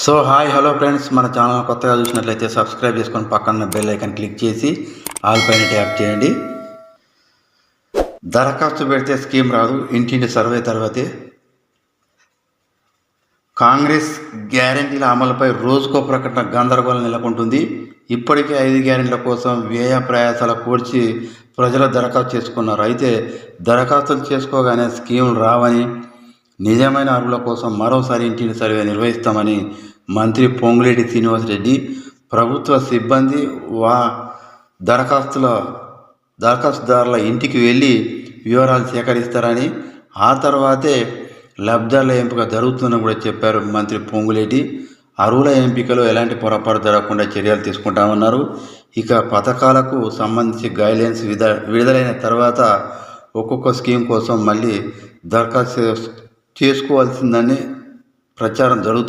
So hi hello friends, మన channel కొత్తగా చూసినట్లయితే సబ్స్క్రైబ్ చేసుకొని పక్కన బెల్ ఐకాన్ క్లిక్ చేసి ఆల్ పైన ట్యాప్ చేయండి. దరఖాస్తు పెడితే స్కీమ్ రాదు, ఇంటింటి సర్వే తర్వాతే. కాంగ్రెస్ గ్యారెంటీల అమలుపై రోజుకో ప్రకటన గందరగోళం నెలకొంటుంది. ఇప్పటికే 5 గ్యారెంటీల కోసం వ్యయ ప్రయాసాల కూర్చి ప్రజలు దరఖాస్తు చేసుకున్నారు. అయితే దరఖాస్తులు చేసుకోగానే స్కీములు రావని, నిజమైన అర్హుల కోసం మరోసారి ఇంటిని సర్వే నిర్వహిస్తామని మంత్రి పొంగులేటి శ్రీనివాసరెడ్డి, ప్రభుత్వ సిబ్బంది దరఖాస్తుదారుల ఇంటికి వెళ్ళి వివరాలు సేకరిస్తారని, ఆ తర్వాతే లబ్ధిదారుల ఎంపిక జరుగుతుందని కూడా చెప్పారు మంత్రి పొంగులేటి. అర్హుల ఎంపికలో ఎలాంటి పొరపాటు జరగకుండా చర్యలు తీసుకుంటామన్నారు. ఇక పథకాలకు సంబంధించి గైడ్లైన్స్ విడుదలైన తర్వాత ఒక్కొక్క స్కీమ్ కోసం మళ్ళీ దరఖాస్తు చేసుకోవాల్సిందని ప్రచారం జరుగుతుంది.